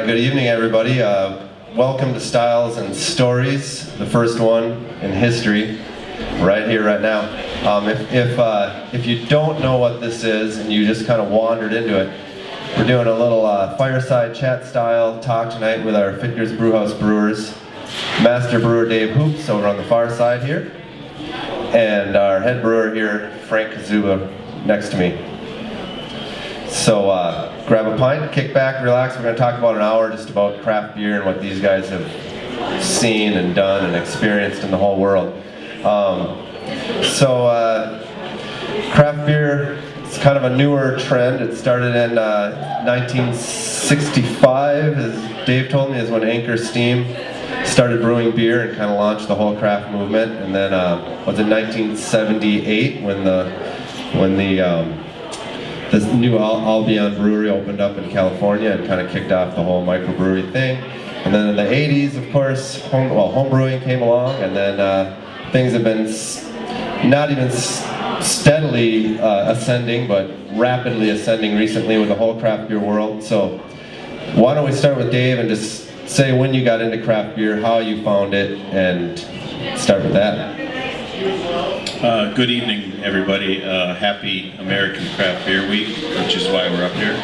Good evening, everybody. Welcome to Styles and Stories, the first one in history, right here, right now. If you don't know what this is and you just kind of wandered into it, we're doing a little fireside chat style talk tonight with our Fitgers Brewhouse brewers, Master Brewer Dave Hoops over on the far side here, and our head brewer here, Frank Kazuba, next to me. So grab a pint, kick back, relax. We're going to talk about an hour just about craft beer and what these guys have seen and done and experienced in the whole world. Craft beer is kind of a newer trend. It started in 1965, as Dave told me, is when Anchor Steam started brewing beer and kind of launched the whole craft movement. And then was in 1978 when the new Albion brewery opened up in California and kind of kicked off the whole microbrewery thing. And then in the 80s, of course, home brewing came along, and then things have been not even steadily ascending, but rapidly ascending recently with the whole craft beer world. So why don't we start with Dave and just say when you got into craft beer, how you found it, and start with that. Good evening, everybody. Happy American Craft Beer Week, which is why we're up here.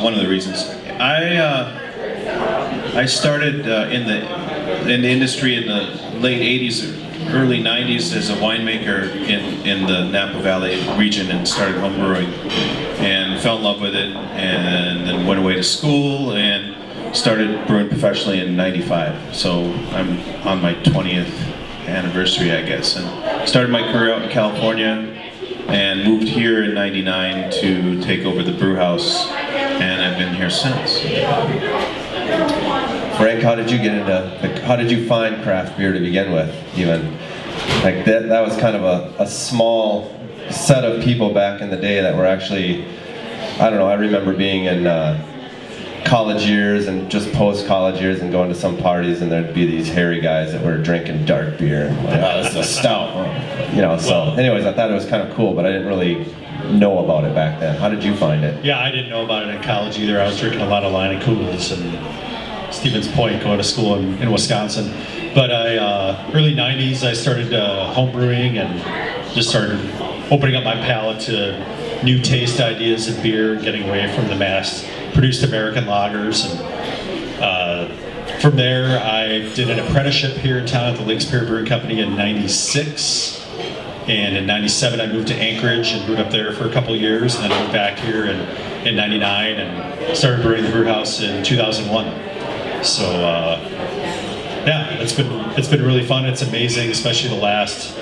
One of the reasons. I started in the industry in the late 80s, early 90s as a winemaker in the Napa Valley region, and started home brewing and fell in love with it, and then went away to school and started brewing professionally in 95. So I'm on my 20th anniversary, I guess, and started my career out in California and moved here in 99 to take over the brew house, and I've been here since. Frank, how did you get into, how did you find craft beer to begin with, even? Like that was kind of a small set of people back in the day that were actually, I don't know, I remember being in college years and just post-college years and going to some parties, and there'd be these hairy guys that were drinking dark beer. And like, oh, this is a stout. You know, so anyways, I thought it was kind of cool, but I didn't really know about it back then. How did you find it? Yeah, I didn't know about it in college either. I was drinking a lot of Line and Kugels and Stevens Point, going to school in Wisconsin. But early 90s, I started home brewing and just started opening up my palate to new taste ideas in beer, getting away from the mass-produced American lagers. And from there, I did an apprenticeship here in town at the Lakes Pier Brewing Company in 96. And in 97, I moved to Anchorage and brewed up there for a couple of years, and then moved back here in 99 and started brewing the brew house in 2001. So yeah, it's been really fun. It's amazing, especially the last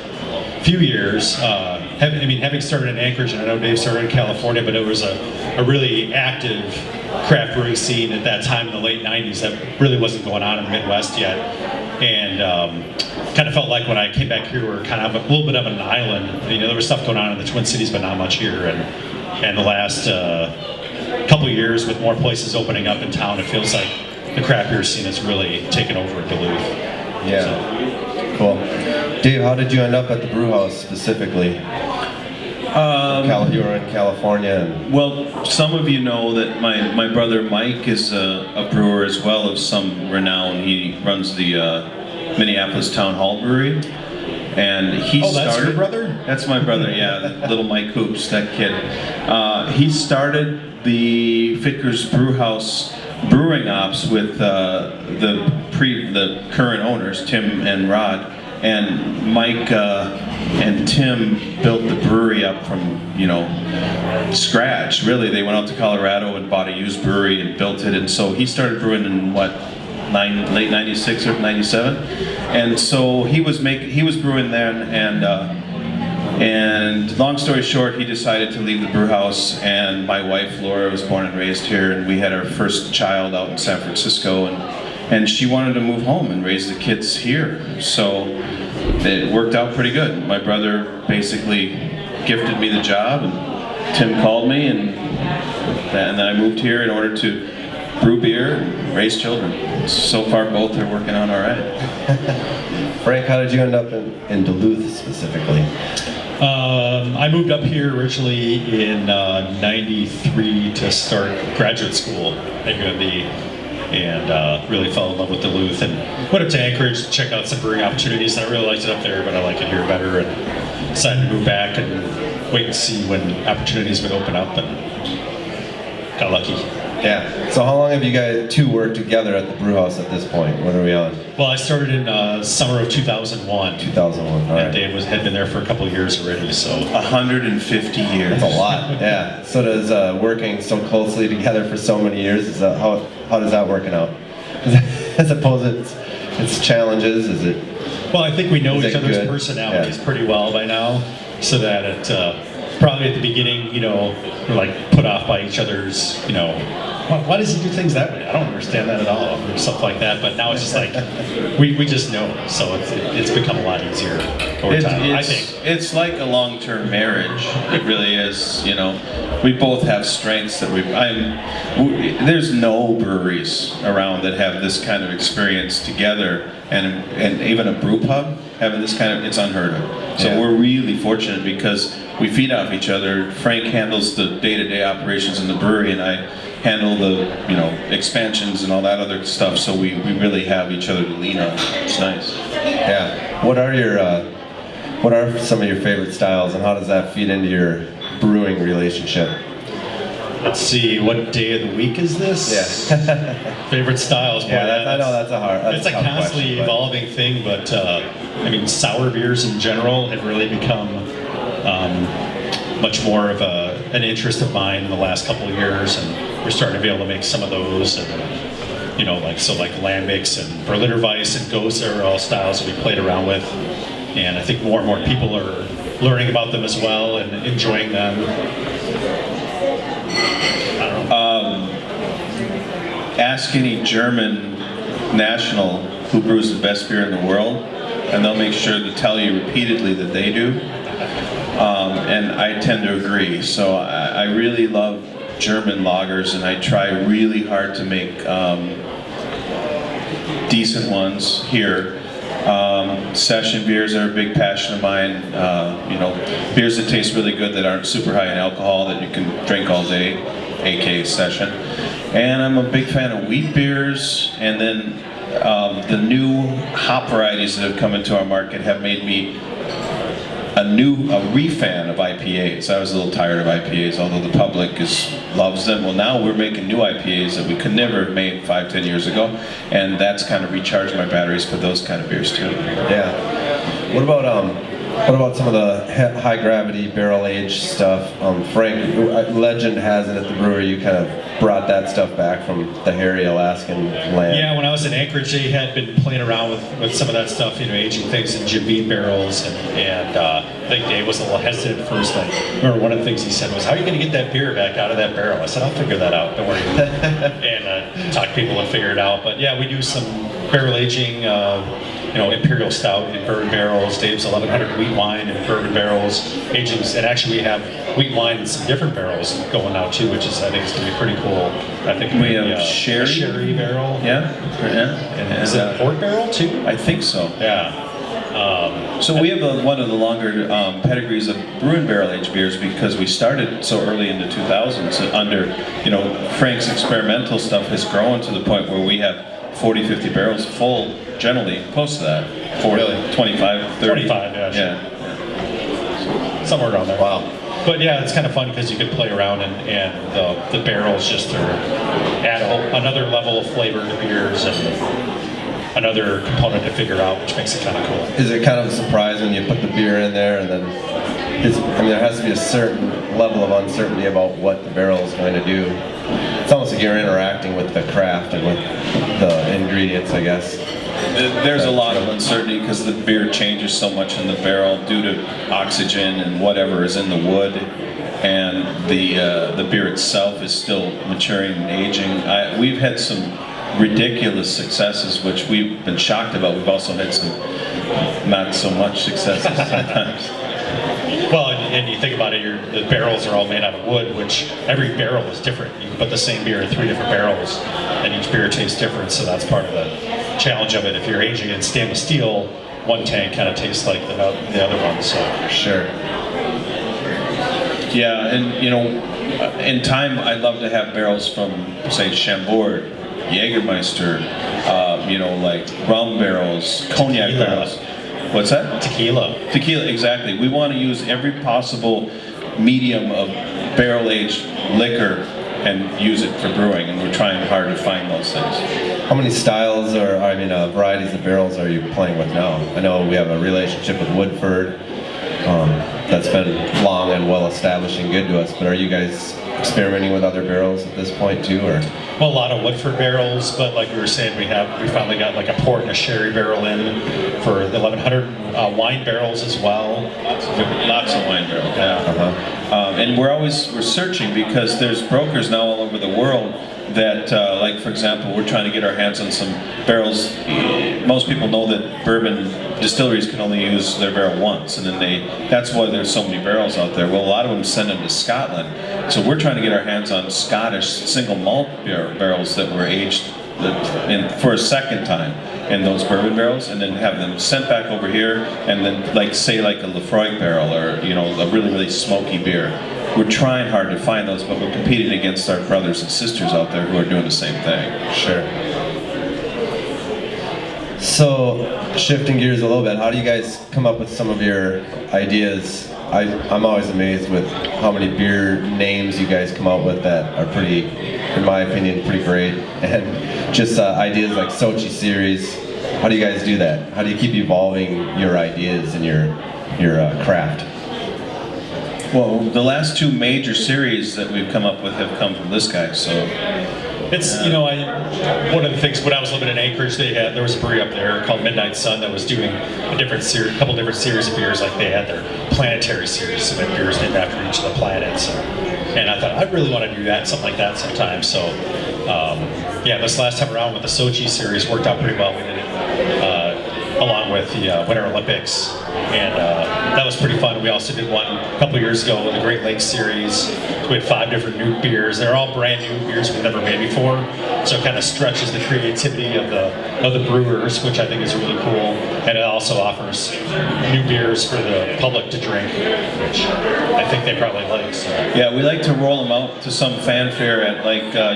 few years. Having started in Anchorage, and I know Dave started in California, but it was a really active craft brewing scene at that time in the late 90s that really wasn't going on in the Midwest yet. And kind of felt like when I came back here, we were kind of a little bit of an island. You know, there was stuff going on in the Twin Cities, but not much here. And the last couple of years, with more places opening up in town, it feels like the craft beer scene has really taken over in Duluth. Yeah, so. Cool. Dave, how did you end up at the brew house specifically? You were in California. Well, some of you know that my brother Mike is a brewer as well of some renown. He runs the Minneapolis Town Hall Brewery, and he started. That's your brother? That's my brother. Yeah, little Mike Hoops, that kid. He started the Fitgers Brewhouse brewing ops with the current owners, Tim and Rod. And Mike and Tim built the brewery up from, scratch. Really, they went out to Colorado and bought a used brewery and built it. And so he started brewing in late '96 or '97. And so he was brewing then. And long story short, he decided to leave the brew house. And my wife Laura was born and raised here, and we had our first child out in San Francisco. And she wanted to move home and raise the kids here. So it worked out pretty good. My brother basically gifted me the job, and Tim called me, and then I moved here in order to brew beer and raise children. So far, both are working out all right. Frank, how did you end up in Duluth specifically? I moved up here originally in '93 to start graduate school at UMB, and really fell in love with Duluth and went up to Anchorage to check out some brewing opportunities. And I really liked it up there, but I like it here better, and decided to move back and wait and see when opportunities would open up, and got lucky. Yeah. So how long have you guys two worked together at the brew house at this point? What are we on? Well, I started in summer of 2001. 2001. All And right. Dave had been there for a couple of years already, so 150 years. That's a lot. Yeah. So does working so closely together for so many years, is that, how does that working out? I suppose it's challenges. Is it? well, I think we know Is each it other's good? personalities Yeah. pretty well by now, so that it probably at the beginning, we're like put off by each other's, why does he do things that way? I don't understand that at all, or stuff like that. But now it's just like we just know, so it's become a lot easier over time. I think. It's like a long-term marriage. It really is. We both have strengths that there's no breweries around that have this kind of experience together, and even a brew pub having this kind of, it's unheard of. So Yeah. we're really fortunate because we feed off each other. Frank handles the day-to-day operations in the brewery, and I handle the expansions and all that other stuff. So we really have each other to lean on. It's nice. Yeah. What are some of your favorite styles, and how does that feed into your brewing relationship? Let's see, what day of the week is this? Yeah. Favorite styles. Boy, Yeah, I know that's a hard. That's It's a tough constantly question, but- evolving thing, but sour beers in general have really become much more of an interest of mine in the last couple of years, and we're starting to be able to make some of those, and like lambics and Berliner Weiss and Gose are all styles that we played around with, and I think more and more people are learning about them as well and enjoying them. I don't know. Ask any German national who brews the best beer in the world, and they'll make sure to tell you repeatedly that they do. And I tend to agree. So I really love German lagers, and I try really hard to make decent ones here. Session beers are a big passion of mine. Beers that taste really good that aren't super high in alcohol that you can drink all day, aka session. And I'm a big fan of wheat beers, and then the new hop varieties that have come into our market have made me a re-fan of IPAs. I was a little tired of IPAs, although the public loves them. Well, now we're making new IPAs that we could never have made 5-10 years ago, and that's kind of recharged my batteries for those kind of beers too. Yeah. What about some of the high gravity barrel aged stuff? Frank, legend has it at the brewery you kind of brought that stuff back from the hairy Alaskan land. Yeah, when I was in Anchorage, they had been playing around with some of that stuff, aging things in Jim Beam barrels, and I think Dave was a little hesitant at first. I remember one of the things he said was, "How are you going to get that beer back out of that barrel?" I said, "I'll figure that out, don't worry." And talk to people and figure it out. But yeah, we do some barrel aging, imperial stout in bourbon barrels, Dave's 1100 wheat wine in bourbon barrels, agings, and actually we have wheat wine in some different barrels going now too, which I think is going to be pretty cool. I think We have a sherry? sherry barrel. Yeah? And is it a port barrel too? I think so. Yeah. So we have one of the longer pedigrees of brewing barrel-aged beers because we started so early in the 2000s. Under, Frank's experimental stuff has grown to the point where we have 40, 50 barrels full, generally close to that. 25, 30. 25, yeah, sure. Yeah. Somewhere around there. Wow. But yeah, it's kind of fun because you can play around and the barrels just add another level of flavor to beers and another component to figure out, which makes it kind of cool. Is it kind of a surprise when you put the beer in there and then there has to be a certain level of uncertainty about what the barrel is going to do. It's almost like you're interacting with the craft and with the ingredients, I guess. There's a lot of uncertainty because the beer changes so much in the barrel due to oxygen and whatever is in the wood, and the beer itself is still maturing and aging. We've had some ridiculous successes, which we've been shocked about. We've also had some not so much successes sometimes. Well, and you think about it, the barrels are all made out of wood, which every barrel is different. You can put the same beer in 3 different barrels, and each beer tastes different, so that's part of the challenge of it. If you're aging in stainless steel, one tank kind of tastes like the other one. So Sure. Yeah, and in time, I'd love to have barrels from, say, Chambord, Jägermeister, like rum barrels, cognac Tequila. barrels. What's that? tequila. Tequila, exactly. We want to use every possible medium of barrel-aged liquor and use it for brewing, and we're trying hard to find those things. How many styles or varieties of barrels are you playing with now? I know we have a relationship with Woodford that's been long and well established and good to us, but are you guys experimenting with other barrels at this point too, or? Well, a lot of Woodford barrels, but like we were saying, we finally got like a port and a sherry barrel in for the 1100 wine barrels as well. Lots of wine barrels, yeah. And we're searching, because there's brokers now all over the world that, like for example, we're trying to get our hands on some barrels. Most people know that bourbon distilleries can only use their barrel once, and then that's why there's so many barrels out there. Well, a lot of them send them to Scotland, so we're trying to get our hands on Scottish single malt barrels that were aged for a second time in those bourbon barrels, and then have them sent back over here, and then like a Lefroy barrel, or a really, really smoky beer. We're trying hard to find those, but we're competing against our brothers and sisters out there who are doing the same thing. Sure. So, shifting gears a little bit, how do you guys come up with some of your ideas? I'm always amazed with how many beer names you guys come up with that are pretty, in my opinion, pretty great. And just ideas like Sochi series. How do you guys do that? How do you keep evolving your ideas and your craft? Well, the last two major series that we've come up with have come from this guy, so. It's, one of the things, when I was living in Anchorage, there was a brewery up there called Midnight Sun that was doing a couple different series of beers. Like they had their planetary series, so they had beers named after each of the planets. And I thought, I really want to do that, something like that sometime. So, this last time around with the Sochi series worked out pretty well. We did it along with the Winter Olympics, and that was pretty fun. We also did one a couple years ago with the Great Lakes series. So we had 5 different new beers. They're all brand new beers we've never made before, so it kind of stretches the creativity of the brewers, which I think is really cool. And it also offers new beers for the public to drink, which I think they probably like. So. Yeah, we like to roll them out to some fanfare at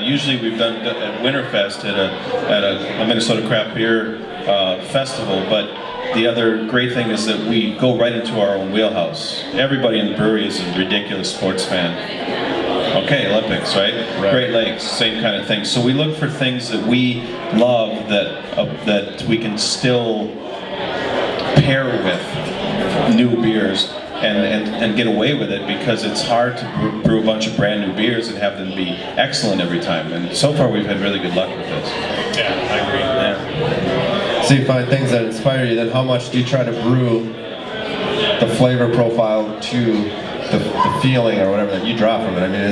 usually we've done at Winterfest at a Minnesota craft beer festival, but the other great thing is that we go right into our own wheelhouse. Everybody in the brewery is a ridiculous sports fan. Okay, Olympics, right? Great Lakes, same kind of thing. So we look for things that we love that we can still pair with new beers and get away with it, because it's hard to brew a bunch of brand new beers and have them be excellent every time. And so far we've had really good luck with this. Yeah, I agree. Yeah. So you find things that inspire you, then how much do you try to brew the flavor profile to the feeling or whatever that you draw from it? I mean,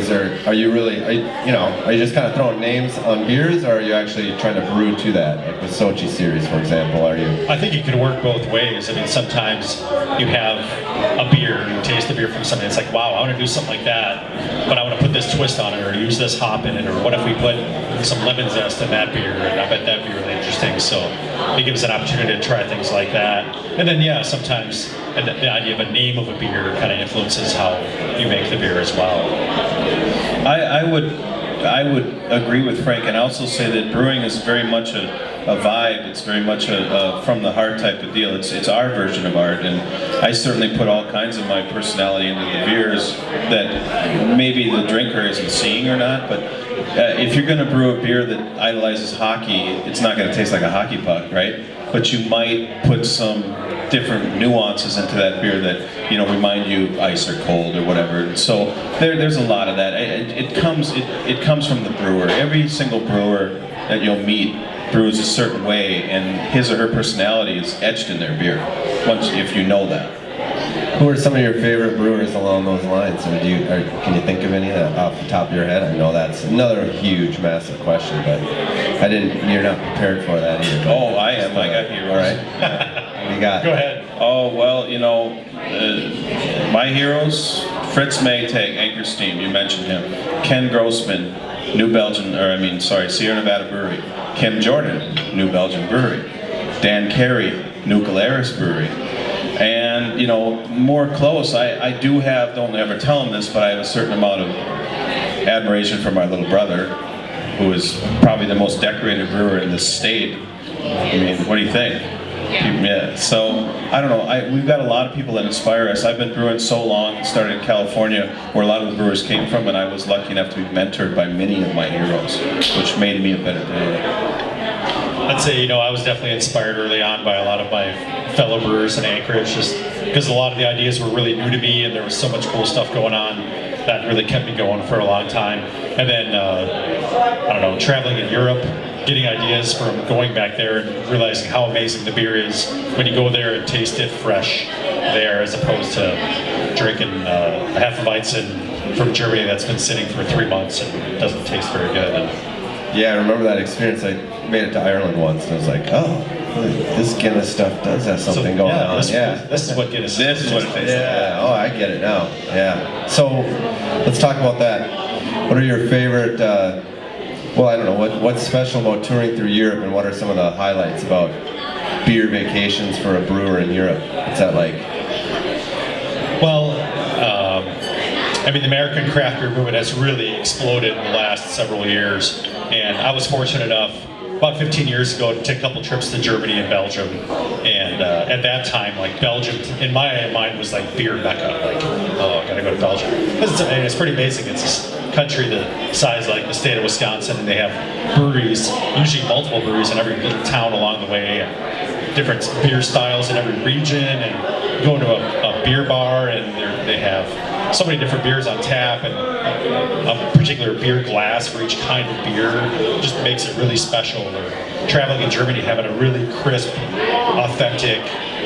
are you just kind of throwing names on beers, or are you actually trying to brew to that? Like the Sochi series, for example, are you? I think it can work both ways. I mean, sometimes you have a beer, you taste the beer from somebody, it's like, wow, I want to do something like that, but I want to put this twist on it, or use this hop in it, or what if we put some lemon zest in that beer, and I bet that'd be really interesting. So it gives an opportunity to try things like that. And then, sometimes the idea of a name of a beer kind of influences how you make the beer as well. I would agree with Frank, and also say that brewing is very much a vibe. It's very much a from the heart type of deal. It's our version of art, and I certainly put all kinds of my personality into the beers that maybe the drinker isn't seeing or not. But if you're going to brew a beer that idolizes hockey, it's not going to taste like a hockey puck, right? But you might put some different nuances into that beer that remind you ice or cold or whatever. So there's a lot of that. It comes from the brewer. Every single brewer that you'll meet brews a certain way, and his or her personality is etched in their beer. If you know that. Who are some of your favorite brewers along those lines? I mean, can you think of any off the top of your head? I know that's another huge, massive question, but you're not prepared for that either. Oh, I am. I got heroes. All right. What do you got? Go ahead. Oh, well, my heroes, Fritz Maytag, Anchor Steam, you mentioned him. Ken Grossman, Sierra Nevada Brewery. Kim Jordan, New Belgium Brewery. Dan Carey, Nuclearis Brewery. And, you know, more close, I do have, don't ever tell him this, but I have a certain amount of admiration for my little brother, who is probably the most decorated brewer in this state. I mean, what do you think? Yeah, so, I don't know, we've got a lot of people that inspire us. I've been brewing so long, started in California, where a lot of the brewers came from, and I was lucky enough to be mentored by many of my heroes, which made me a better brewer. I'd say, you know, I was definitely inspired early on by a lot of my fellow brewers in Anchorage, just because a lot of the ideas were really new to me, and there was so much cool stuff going on that really kept me going for a long time. And then, I don't know, traveling in Europe, getting ideas from going back there and realizing how amazing the beer is when you go there and taste it fresh there, as opposed to drinking a half of Weizen from Germany that's been sitting for 3 months and doesn't taste very good. Yeah, I remember that experience. I made it to Ireland once, and I was like, oh, this Guinness stuff does have something going on. This is what Guinness is. This is what it tastes like. Yeah, oh, I get it now. Yeah. So, let's talk about that. What are your favorite, well, I don't know, what's special about touring through Europe, and what are some of the highlights about beer vacations for a brewer in Europe? What's that like? Well, I mean, the American craft beer movement has really exploded in the last several years, and I was fortunate enough about 15 years ago to take a couple trips to Germany and Belgium, and at that time, like, Belgium, in my mind, was like beer mecca, like, oh, I gotta go to Belgium. It's pretty amazing. It's a country the size like the state of Wisconsin, and they have breweries, usually multiple breweries in every little town along the way, and different beer styles in every region, and going to a beer bar, and they have so many different beers on tap, and a particular beer glass for each kind of beer just makes it really special. Or traveling in Germany, having a really crisp, authentic,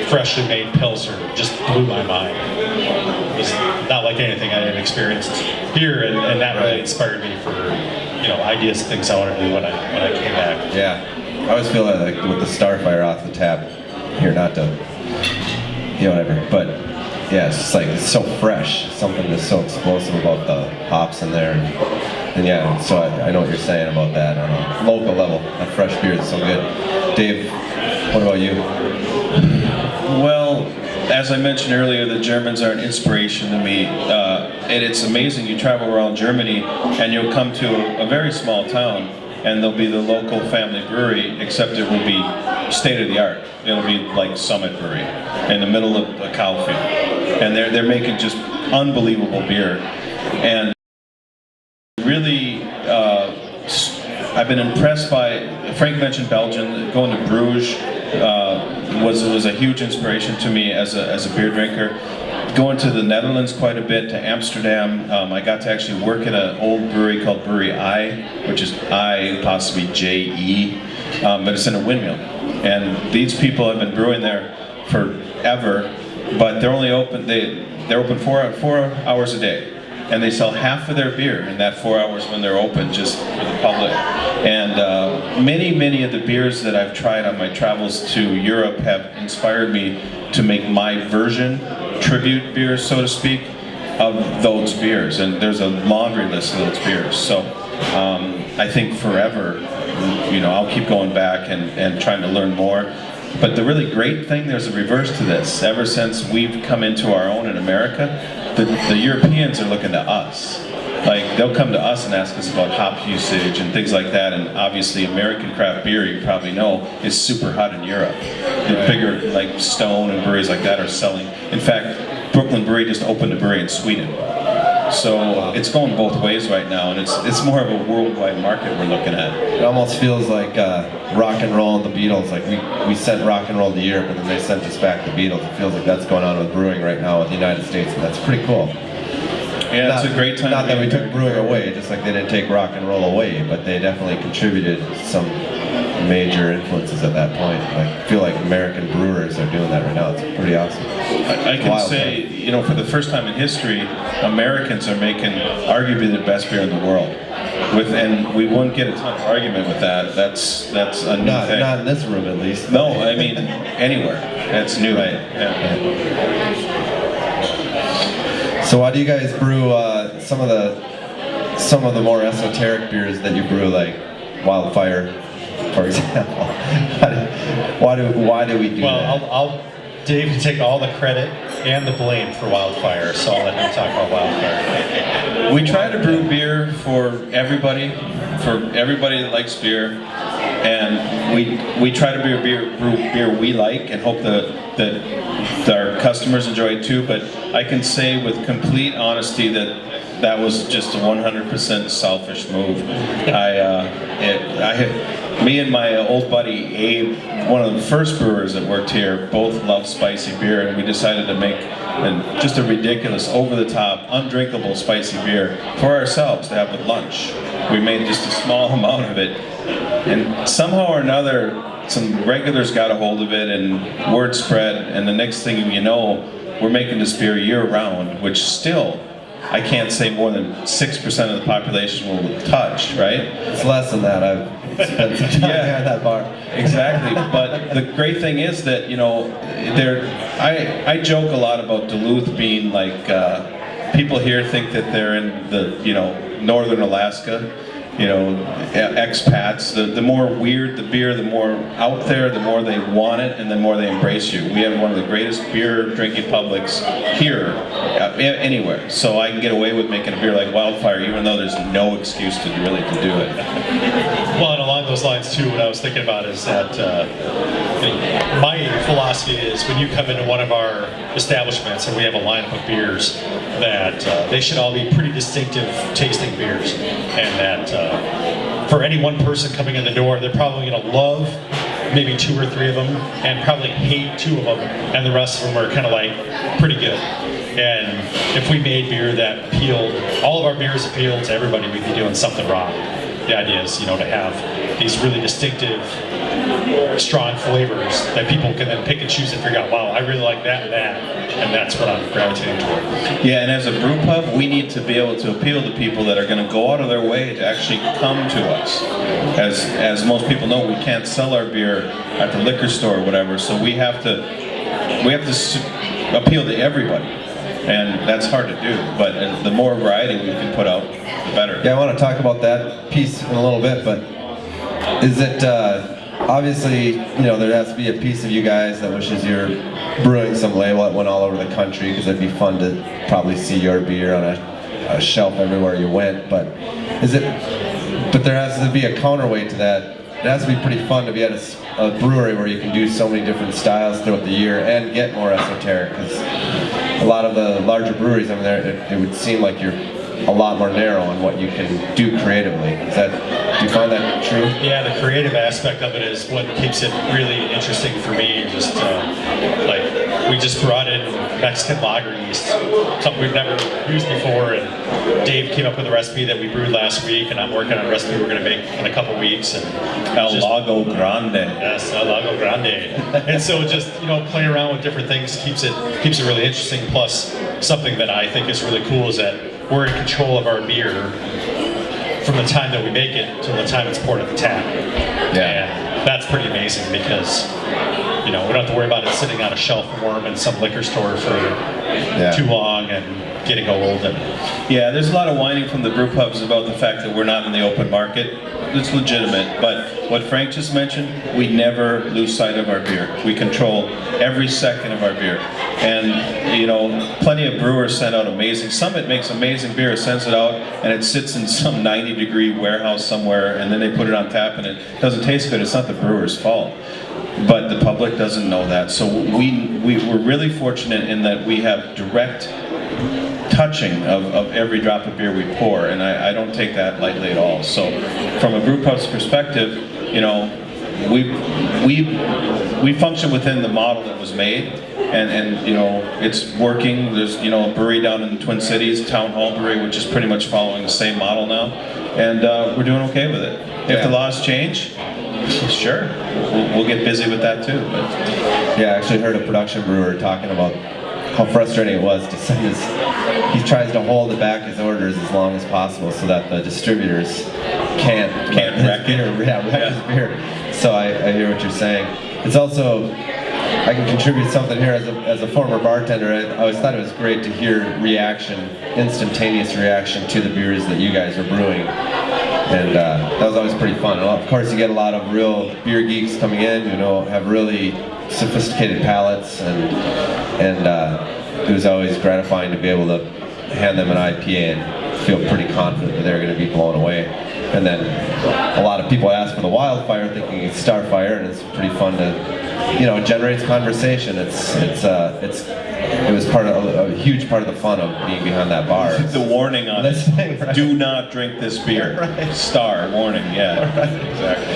freshly made Pilsner just blew my mind. It was not like anything I had experienced here, and that really inspired me for, you know, ideas and things I want to do when I came back. Yeah, I always feel that, like, with the Starfire off the tap here, not to, you know, whatever, but yeah, it's just like, it's so fresh. Something that's so explosive about the hops in there. And yeah, so I know what you're saying about that on a local level. That fresh beer is so good. Dave, what about you? Well, as I mentioned earlier, the Germans are an inspiration to me. And it's amazing, you travel around Germany and you'll come to a very small town, and there'll be the local family brewery, except it will be state of the art. It'll be like Summit Brewery in the middle of a cow field. And they're making just unbelievable beer. And really, I've been impressed by, Frank mentioned Belgium, going to Bruges was a huge inspiration to me as a beer drinker. Going to the Netherlands quite a bit, to Amsterdam. I got to actually work at an old brewery called Brewery I, which is I, possibly J-E, but it's in a windmill. And these people have been brewing there forever, but they're only open, they're open 4 hours a day. And they sell half of their beer in that 4 hours when they're open, just for the public. And many of the beers that I've tried on my travels to Europe have inspired me to make my version, tribute beers, so to speak, of those beers. And there's a laundry list of those beers. So I think forever, you know, I'll keep going back and trying to learn more. But the really great thing, there's a reverse to this. Ever since we've come into our own in America, the Europeans are looking to us. Like, they'll come to us and ask us about hop usage and things like that, and obviously American craft beer, you probably know, is super hot in Europe. The bigger, like, Stone and breweries like that are selling. In fact, Brooklyn Brewery just opened a brewery in Sweden. So it's going both ways right now, and it's more of a worldwide market we're looking at. It almost feels like rock and roll and the Beatles. Like, we sent rock and roll to Europe, and then they sent us back the Beatles. It feels like that's going on with brewing right now with the United States, and that's pretty cool. Yeah, it's a great time. Not that we took brewing away, just like they didn't take rock and roll away, but they definitely contributed some major influences at that point. I feel like American brewers are doing that right now. It's pretty awesome. I can say, you know, for the first time in history, Americans are making arguably the best beer in the world. And we won't get a ton of argument with that. That's a new thing. Not in this room, at least. No, I mean anywhere. That's new. Right. Yeah. So why do you guys brew some of the more esoteric beers that you brew, like Wildfire, for example? Why do we do that? Well, Dave can take all the credit and the blame for Wildfire, so I'll let him talk about Wildfire. We try to brew beer for everybody that likes beer, and we try to brew beer we like and hope that our customers enjoy it too. But I can say with complete honesty that was just a 100% selfish move. Me and my old buddy Abe, one of the first brewers that worked here, both loved spicy beer, and we decided to make just a ridiculous, over-the-top, undrinkable spicy beer for ourselves to have at lunch. We made just a small amount of it, and somehow or another, some regulars got a hold of it, and word spread, and the next thing you know, we're making this beer year-round, which still, I can't say more than 6% of the population will touch, right? It's less than that. I've spent some time at that bar. Exactly. But the great thing is that, you know, I joke a lot about Duluth being like, people here think that they're in the, you know, northern Alaska, you know, expats. The more weird the beer, the more out there, the more they want it, and the more they embrace you. We have one of the greatest beer drinking publics here, anywhere. So I can get away with making a beer like Wildfire, even though there's no excuse to do it. Well, and along those lines too, what I was thinking about is that my philosophy is when you come into one of our establishments and we have a lineup of beers, that they should all be pretty distinctive tasting beers, and that for any one person coming in the door, they're probably going to love maybe 2 or 3 of them and probably hate 2 of them, and the rest of them are kind of like pretty good. And if we made beer that appealed, all of our beers appeal to everybody, we'd be doing something wrong. The idea is, you know, to have these really distinctive, strong flavors that people can then pick and choose and figure out, wow, I really like that and that, and that's what I'm gravitating toward. Yeah, and as a brew pub, we need to be able to appeal to people that are going to go out of their way to actually come to us. As most people know, we can't sell our beer at the liquor store or whatever, so we have to appeal to everybody. And that's hard to do, but the more variety we can put out, the better. Yeah, I want to talk about that piece in a little bit, but is it, obviously, you know, there has to be a piece of you guys that wishes you're brewing some label that went all over the country, because it'd be fun to probably see your beer on a shelf everywhere you went, but there has to be a counterweight to that. It has to be pretty fun to be at a brewery where you can do so many different styles throughout the year and get more esoteric, because a lot of the larger breweries, I mean, it would seem like you're a lot more narrow on what you can do creatively. Do you find that true? Yeah, the creative aspect of it is what keeps it really interesting for me. Just like, we just brought in Mexican lager yeast, something we've never used before, and Dave came up with a recipe that we brewed last week, and I'm working on a recipe we're going to make in a couple weeks. And El Lago Grande. Yes, El Lago Grande. And so just, you know, playing around with different things keeps it really interesting. Plus, something that I think is really cool is that we're in control of our beer from the time that we make it till the time it's poured at the tap. Yeah. And that's pretty amazing, because, you know, we don't have to worry about it sitting on a shelf warm in some liquor store for too long and getting old. Yeah, there's a lot of whining from the brew pubs about the fact that we're not in the open market. It's legitimate, but what Frank just mentioned, we never lose sight of our beer. We control every second of our beer. And, you know, plenty of brewers send out amazing, Summit makes amazing beer, sends it out, and it sits in some 90-degree warehouse somewhere, and then they put it on tap, and it doesn't taste good. It's not the brewer's fault. But the public doesn't know that. So we're really fortunate in that we have direct touching of every drop of beer we pour, and I don't take that lightly at all. So from a brew pub's perspective, you know, we function within the model that was made, and you know, it's working. There's, you know, a brewery down in the Twin Cities, Town Hall Brewery, which is pretty much following the same model now, and we're doing okay with it. If the laws change, sure, we'll get busy with that too. But yeah, I actually heard a production brewer talking about how frustrating it was to send he tries to hold back his orders as long as possible so that the distributors can't wreck his beer. So I hear what you're saying. It's also, I can contribute something here as a former bartender. I always thought it was great to hear instantaneous reaction to the beers that you guys are brewing. And that was always pretty fun. And of course, you get a lot of real beer geeks coming in, have really sophisticated palates, and it was always gratifying to be able to hand them an IPA and feel pretty confident that they're going to be blown away. And then a lot of people ask for the Wildfire, thinking it's Starfire, and it's pretty fun to, it generates conversation. It was a huge part of the fun of being behind that bar. The warning on it: right. do not drink this beer. Right. Star warning. Yeah, right. Exactly.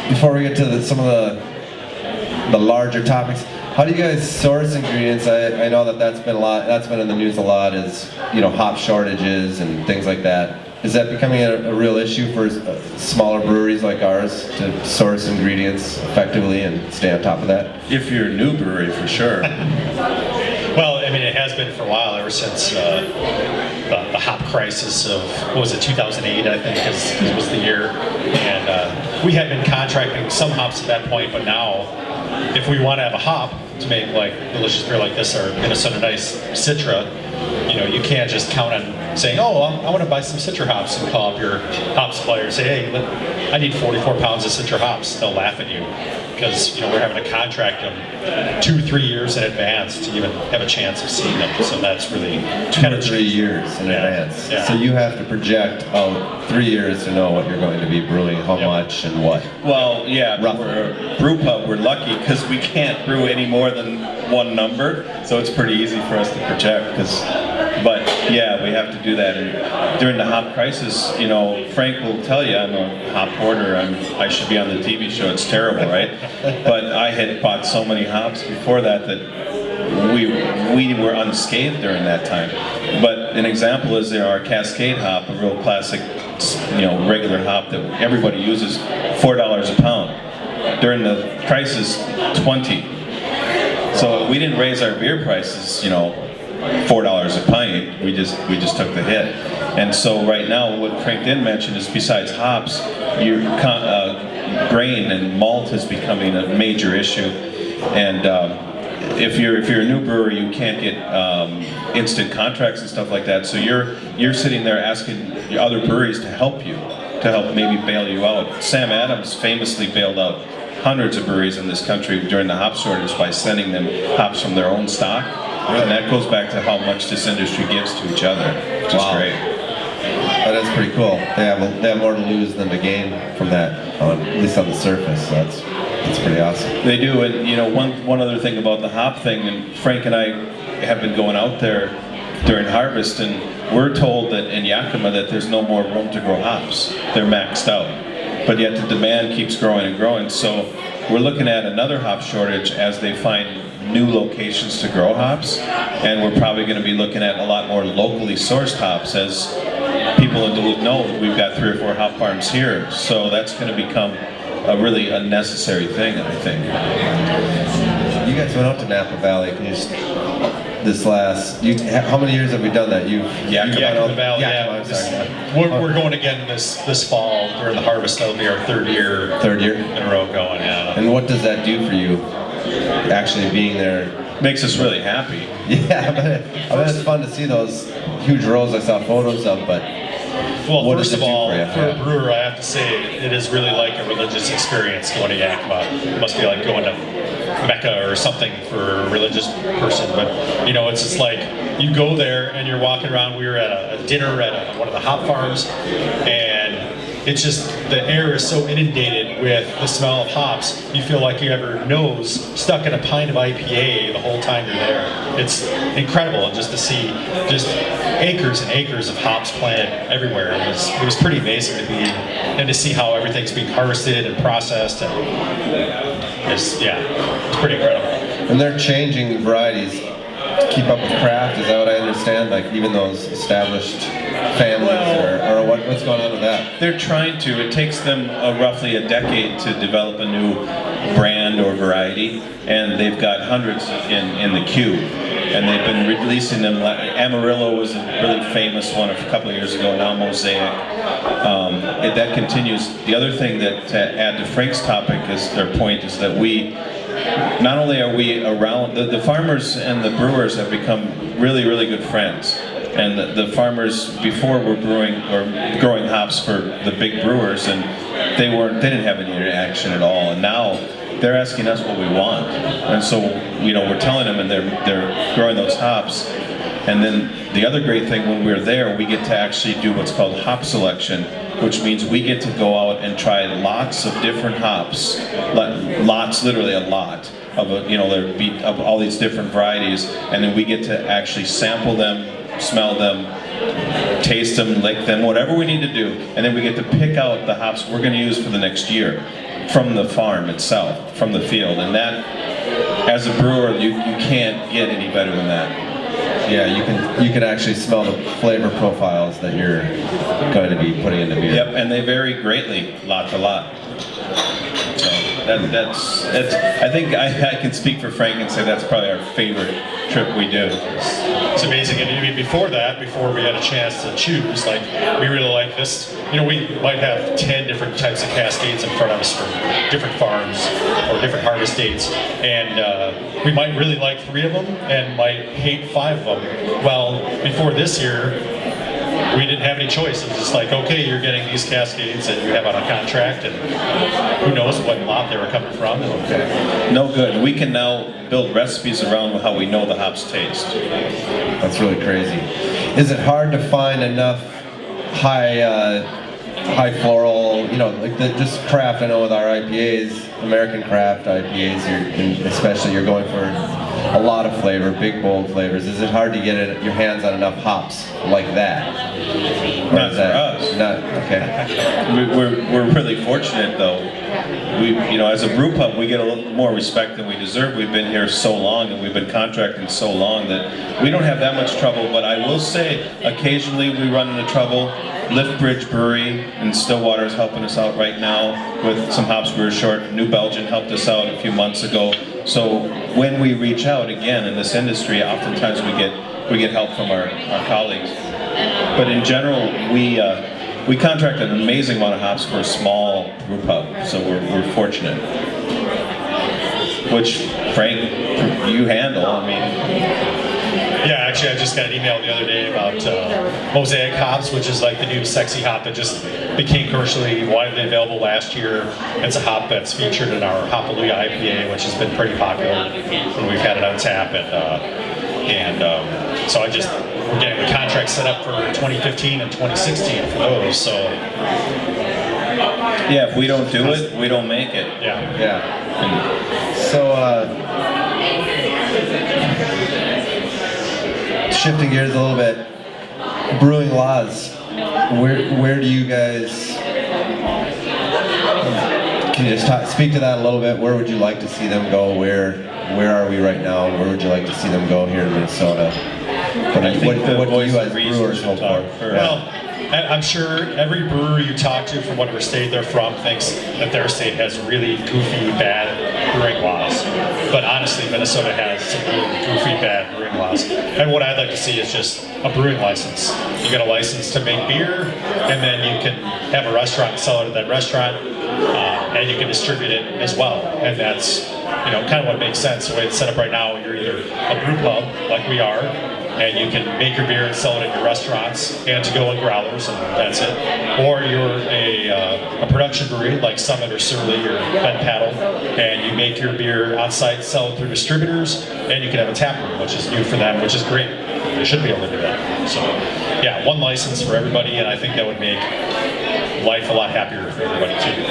Before we get to some of the larger topics, how do you guys source ingredients? I know that's been in the news a lot, is hop shortages and things like that. Is that becoming a real issue for smaller breweries like ours to source ingredients effectively and stay on top of that? If you're a new brewery, for sure. Well, I mean, it has been for a while, ever since the hop crisis of, 2008, I think, was the year. And we had been contracting some hops at that point, but now, if we want to have a hop to make like delicious beer like this, or Minnesota Nice Citra, you can't just count on saying, oh, I want to buy some Citra hops, and call up your hop supplier and say, hey, I need 44 pounds of Citra hops. They'll laugh at you, because we're having to contract them 2-3 years in advance to even have a chance of seeing them. So that's really 2 or 3 years in advance. Yeah. So you have to project out 3 years to know what you're going to be brewing, how much and what. Well, yeah, Roughly. we're a brew pub. We're lucky because we can't brew any more than one number, so it's pretty easy for us to project. But yeah, we have to do that. And during the hop crisis, Frank will tell you, I'm a hop hoarder. I should be on the TV show. It's terrible, right? But I had bought so many hops before that we were unscathed during that time. But an example is our Cascade hop, a real classic, regular hop that everybody uses, $4 a pound. During the crisis, $20. So we didn't raise our beer prices, $4 a pint. We just took the hit. And so right now, what Frank didn't mention is, besides hops, your grain and malt is becoming a major issue. And if you're a new brewery, you can't get instant contracts and stuff like that. So you're sitting there asking other breweries to help maybe bail you out. Sam Adams famously bailed out hundreds of breweries in this country during the hop shortage by sending them hops from their own stock. And that goes back to how much this industry gives to each other, which is great. That is pretty cool. They have more to lose than to gain from that, at least on the surface. So that's pretty awesome. They do, and one other thing about the hop thing, and Frank and I have been going out there during harvest, and we're told that in Yakima that there's no more room to grow hops. They're maxed out. But yet the demand keeps growing and growing. So we're looking at another hop shortage as they find new locations to grow hops, and we're probably going to be looking at a lot more locally sourced hops, as people in Duluth know we've got 3 or 4 hop farms here. So that's going to become a really unnecessary thing, I think. You guys went out to Napa Valley. Can you just, how many years have we done that? Yakima Valley, Yakima, I'm sorry. We're going again this fall during the harvest. That'll be our third year in a row going. Yeah. And what does that do for you, actually being there? Makes us really happy. Yeah, but it's fun to see those huge rows I saw photos of, but well, what first does of it do all, for you? for a brewer, I have to say it is really like a religious experience going to Yakima. It must be like going to Mecca or something for a religious person, but it's just like you go there and you're walking around. We were at a dinner at one of the hop farms, and it's just, the air is so inundated with the smell of hops, you feel like you have your nose stuck in a pint of IPA the whole time you're there. It's incredible, and just to see just acres and acres of hops planted everywhere. It was pretty amazing to be, and to see how everything's being harvested and processed, and it's pretty incredible. And they're changing varieties to keep up with craft, is that what I understand? Like even those established families, or what's going on with that? They're trying to. It takes them roughly a decade to develop a new brand or variety, and they've got hundreds in the queue. And they've been releasing them. Amarillo was a really famous one a couple of years ago, now Mosaic. That continues. The other thing that, to add to Frank's topic, is their point, is that not only are we around, the farmers and the brewers have become really, really good friends. And the farmers before were brewing or growing hops for the big brewers, and they didn't have any interaction at all. And now they're asking us what we want, and so we're telling them, and they're growing those hops. And then the other great thing, when we're there, we get to actually do what's called hop selection, which means we get to go out and try lots of different hops, lots, literally a lot of of all these different varieties, and then we get to actually sample them, smell them, taste them, lick them, whatever we need to do, and then we get to pick out the hops we're going to use for the next year from the farm itself, from the field. And that, as a brewer, you can't get any better than that. Yeah, you can actually smell the flavor profiles that you're going to be putting in the beer. Yep, and they vary greatly, lot to lot. So that's I think I can speak for Frank and say that's probably our favorite trip we do. It's amazing. And I mean, before we had a chance to choose, like, we really like this. We might have 10 different types of cascades in front of us from different farms or different harvest dates, and we might really like 3 of them and might hate 5 of them. Well, before this year, we didn't have any choice. It was just like, okay, you're getting these cascades and you have on a contract, and who knows what lot they were coming from. No good. We can now build recipes around how we know the hops taste. That's really crazy. Is it hard to find enough high floral, like just craft? I know with our IPAs, American craft IPAs, especially you're going for a lot of flavor, big bold flavors. Is it hard to get your hands on enough hops like that? Not for us. Not okay. We're really fortunate though. As a brew pub, we get a little more respect than we deserve. We've been here so long, and we've been contracting so long that we don't have that much trouble. But I will say, occasionally we run into trouble. Lift Bridge Brewery in Stillwater is helping us out right now with some hops we were short. New Belgium helped us out a few months ago. So when we reach out again in this industry, oftentimes we get help from our colleagues. But in general, we contract an amazing amount of hops for a small brew pub, so we're fortunate. Which, Frank, you handle. I mean. Yeah, actually, I just got an email the other day about Mosaic hops, which is like the new sexy hop that just became commercially widely available last year. It's a hop that's featured in our Hopalooya IPA, which has been pretty popular when we've had it on tap. So we're getting the contract set up for 2015 and 2016 for those. So yeah, if we don't do it, we don't make it. Yeah. So shifting gears a little bit, brewing laws. Where do you guys? Can you just speak to that a little bit? Where would you like to see them go? Where are we right now? Where would you like to see them go here in Minnesota? What do you as brewers hope for? Well, I'm sure every brewer you talk to from whatever state they're from thinks that their state has really goofy, bad brewing laws. But honestly, Minnesota has some really goofy, bad brewing laws. And what I'd like to see is just a brewing license. You get a license to make beer, and then you can have a restaurant and sell it at that restaurant, and you can distribute it as well. And that's kind of what makes sense. The way it's set up right now, you're either a brew pub, like we are, and you can make your beer and sell it at your restaurants and to-go and growlers, and that's it. Or you're a production brewery like Summit or Surly or Ben Paddle, and you make your beer on site, sell it through distributors, and you can have a tap room, which is new for them, which is great. They should be able to do that. So, yeah, one license for everybody, and I think that would make life a lot happier for everybody too.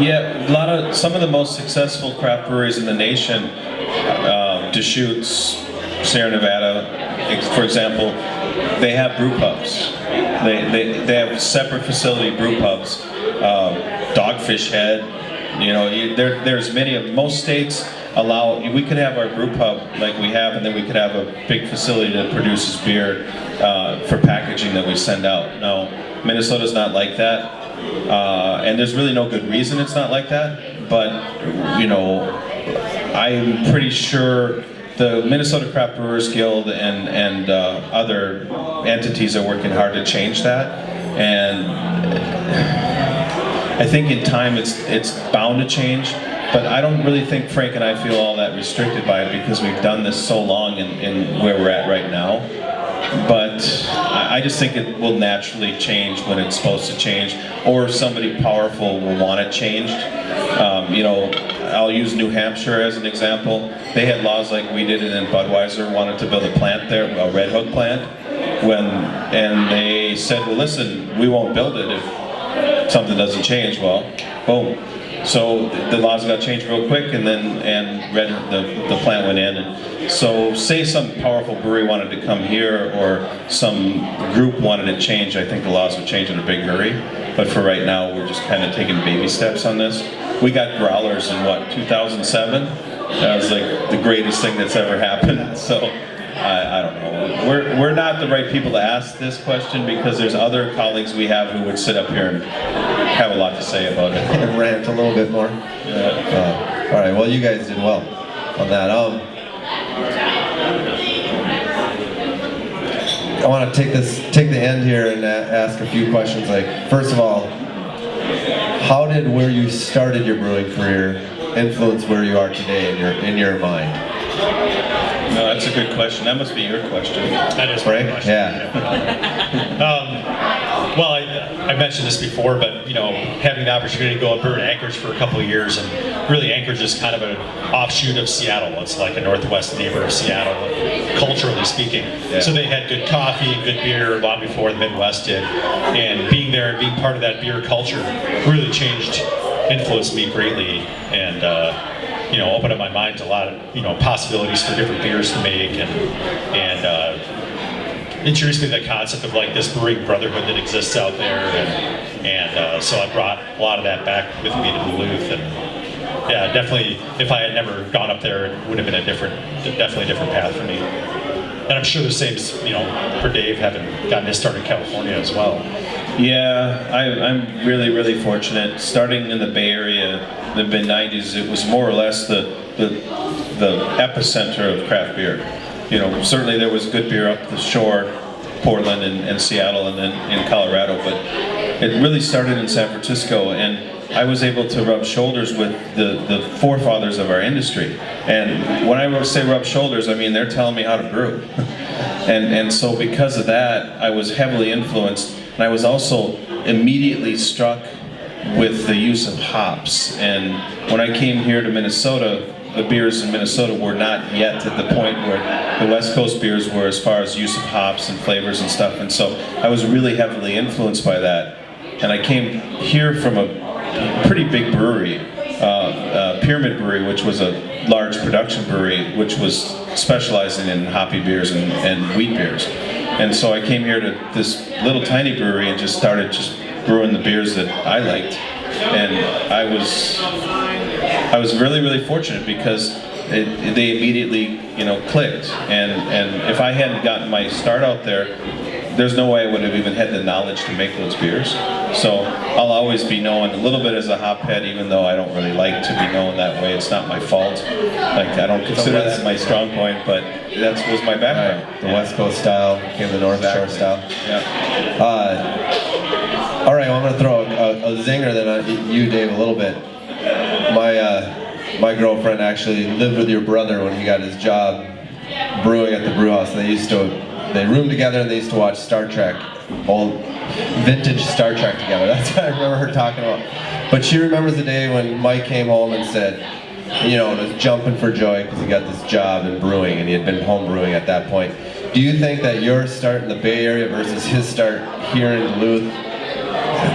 Yeah, some of the most successful craft breweries in the nation, Deschutes, Sierra Nevada, for example, they have brew pubs. They have separate facility brew pubs. Dogfish Head, there's many of most states allow. We could have our brew pub like we have, and then we could have a big facility that produces beer for packaging that we send out. No, Minnesota's not like that, and there's really no good reason it's not like that. But I'm pretty sure the Minnesota Craft Brewers Guild and other entities are working hard to change that, and I think in time it's bound to change. But I don't really think Frank and I feel all that restricted by it because we've done this so long in where we're at right now. but I just think it will naturally change when it's supposed to change, or somebody powerful will want it changed. I'll use New Hampshire as an example. They had laws like we did, and then Budweiser wanted to build a plant there, a Red Hook plant, and they said, well, listen, we won't build it if something doesn't change. Well, boom. So the laws got changed real quick, and the plant went in. And so say some powerful brewery wanted to come here, or some group wanted to change, I think the laws would change in a big hurry. But for right now, we're just kind of taking baby steps on this. We got growlers in 2007? That was like the greatest thing that's ever happened. So I don't know. We're not the right people to ask this question, because there's other colleagues we have who would sit up here and have a lot to say about it. And rant a little bit more. Yeah. All right. Well, you guys did well on that. I want to take the end here and ask a few questions. Like, first of all, how did where you started your brewing career influence where you are today in your mind? No, that's a good question. That must be your question. That is Right? my question. Yeah. Well, I mentioned this before, but having the opportunity to go and brew in Anchorage for a couple of years, and really Anchorage is kind of an offshoot of Seattle. It's like a northwest neighbor of Seattle, culturally speaking. Yeah. So they had good coffee and good beer long before the Midwest did, and being there and being part of that beer culture really influenced me greatly, and opened up my mind to a lot of possibilities for different beers to make, and introduced me to the concept of like this brewing brotherhood that exists out there, and so I brought a lot of that back with me to Duluth, and yeah, definitely if I had never gone up there, it would have been definitely a different path for me. And I'm sure the same as for Dave, having gotten his start in California as well. Yeah, I'm really, really fortunate. Starting in the Bay Area in the mid-90s, it was more or less the epicenter of craft beer. Certainly there was good beer up the shore, Portland and Seattle, and then in Colorado, but it really started in San Francisco, and I was able to rub shoulders with the forefathers of our industry. And when I say rub shoulders, I mean they're telling me how to brew. and so because of that, I was heavily influenced, and I was also immediately struck with the use of hops. And when I came here to Minnesota, the beers in Minnesota were not yet at the point where the West Coast beers were as far as use of hops and flavors and stuff. And so I was really heavily influenced by that. And I came here from a pretty big brewery, Pyramid Brewery, which was a large production brewery, which was specializing in hoppy beers and wheat beers. And so I came here to this little tiny brewery and just started brewing the beers that I liked. And I was really, really fortunate, because they immediately, clicked. And if I hadn't gotten my start out there, there's no way I would have even had the knowledge to make those beers. So I'll always be known a little bit as a hophead, even though I don't really like to be known that way. It's not my fault. Like, I don't consider that my strong point, but that was my background. Right. The West Coast style became the North Shore style. Yeah. All right, well, I'm going to throw a zinger then on you, Dave, a little bit. My girlfriend actually lived with your brother when he got his job brewing at the brew house. They roomed together, and they used to watch Star Trek, old vintage Star Trek together. That's what I remember her talking about. But she remembers the day when Mike came home and said, was jumping for joy because he got this job in brewing, and he had been home brewing at that point. Do you think that your start in the Bay Area versus his start here in Duluth,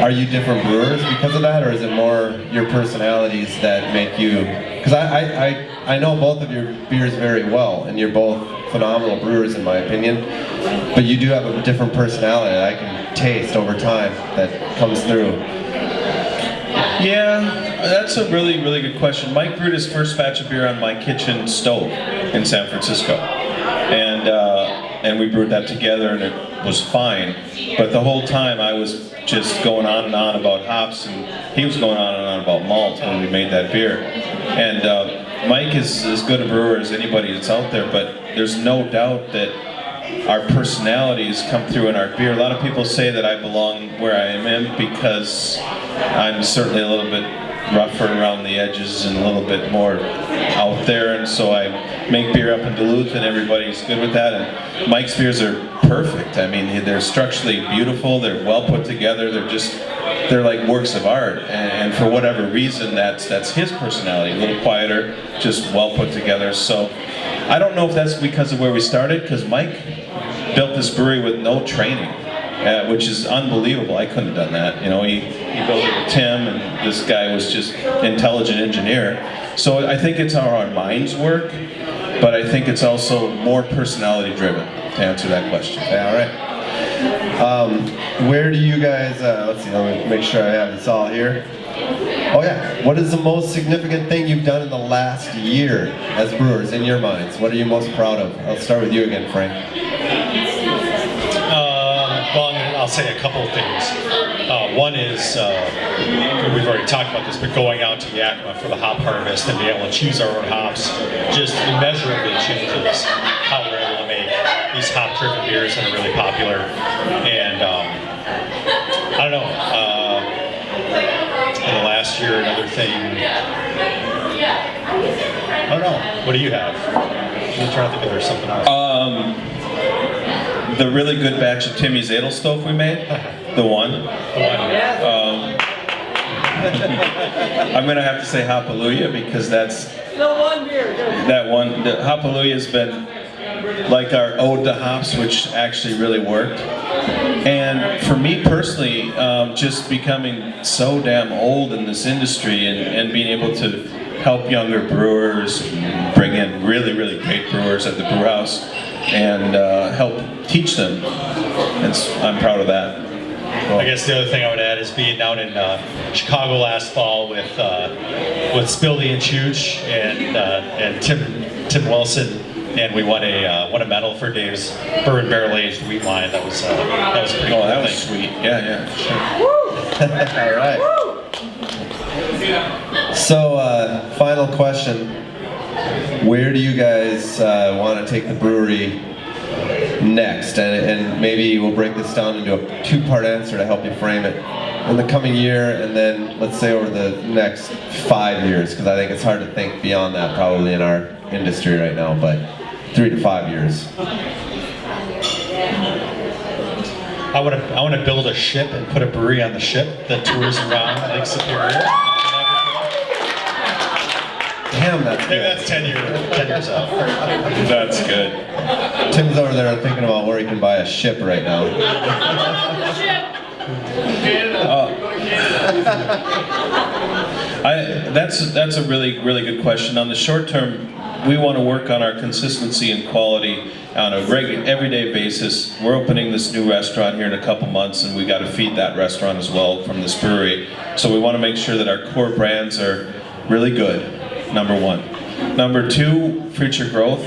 are you different brewers because of that, or is it more your personalities that make you? Because I know both of your beers very well, and you're both phenomenal brewers in my opinion, but you do have a different personality that I can taste over time that comes through. Yeah, that's a really, really good question. Mike brewed his first batch of beer on my kitchen stove in San Francisco, and we brewed that together, and it was fine. But the whole time I was just going on and on about hops, and he was going on and on about malt when we made that beer. And Mike is as good a brewer as anybody that's out there, but there's no doubt that our personalities come through in our beer. A lot of people say that I belong where I am because I'm certainly a little bit rougher around the edges and a little bit more out there, and so I make beer up in Duluth, and everybody's good with that. And Mike's beers are perfect. I mean, they're structurally beautiful, they're well put together, they're like works of art, and for whatever reason, that's his personality, a little quieter, just well put together. So I don't know if that's because of where we started, because Mike built this brewery with no training, which is unbelievable. I couldn't have done that. You know, he built it with Tim, and this guy was just intelligent engineer. So I think it's how our minds work, but I think it's also more personality driven, to answer that question. Yeah, all right. Where do you guys, let's see, let me make sure I have this all here. Oh yeah, what is the most significant thing you've done in the last year as brewers, in your minds? What are you most proud of? I'll start with you again, Frank. Well, I'll say a couple of things. One is, we've already talked about this, but going out to Yakima for the hop harvest and being able to choose our own hops just immeasurably changes how we're able to make these hop-driven beers that are really popular. And I don't know, in the last year, another thing, I don't know, what do you have? I'm trying to think if there's something else. The really good batch of Timmy's Edelstoff we made, the one. I'm going to have to say Hopalooya, because that's that one. The Hopalooya's been like our ode to hops, which actually really worked. And for me personally, just becoming so damn old in this industry and being able to help younger brewers, bring in really, really great brewers at the brew house, and help teach them. I'm proud of that. I guess the other thing I would add is being down in Chicago last fall with Spildy and Chooch and Tim Wilson, and we won a medal for Dave's bourbon barrel aged wheat line. That was pretty cool. Oh, that was sweet. Yeah, sure. All right. So, final question. Where do you guys want to take the brewery next? And maybe we'll break this down into a two-part answer to help you frame it. In the coming year, and then let's say over the next 5 years, because I think it's hard to think beyond that probably in our industry right now, but 3 to 5 years. I want to build a ship and put a brewery on the ship that tours around Lake Superior. Damn, that's Maybe good. that's 10 years out. That's good. Tim's over there thinking about where he can buy a ship right now. That's a really, really good question. On the short term, we want to work on our consistency and quality on a everyday basis. We're opening this new restaurant here in a couple months, and we got to feed that restaurant as well from this brewery. So we want to make sure that our core brands are really good. Number one. Number two, future growth.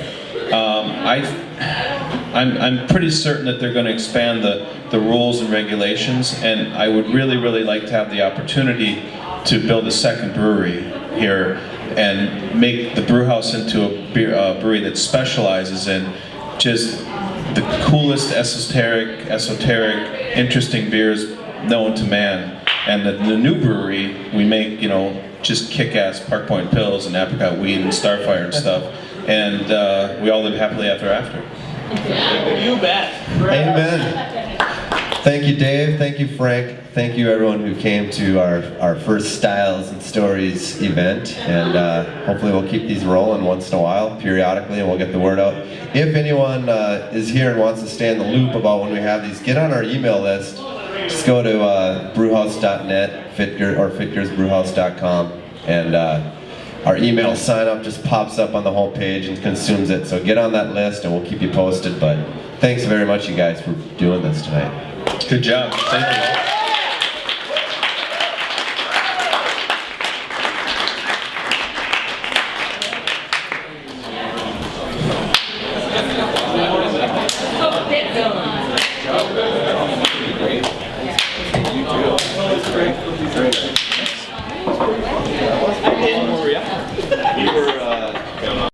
I'm pretty certain that they're going to expand the rules and regulations, and I would really, really like to have the opportunity to build a second brewery here and make the brew house into a brewery that specializes in just the coolest esoteric, interesting beers known to man. And the new brewery, we make, just kick-ass Park Point Pills and apricot weed and Starfire and stuff. And we all live happily ever after. You bet. Amen. Thank you, Dave. Thank you, Frank. Thank you, everyone who came to our first Styles and Stories event. And hopefully we'll keep these rolling once in a while, periodically, and we'll get the word out. If anyone is here and wants to stay in the loop about when we have these, get on our email list. Just go to brewhouse.net, fitgersbrewhouse.com, and our email sign up just pops up on the whole page and consumes it. So get on that list and we'll keep you posted. But thanks very much, you guys, for doing this tonight. Good job. Thank you. Great.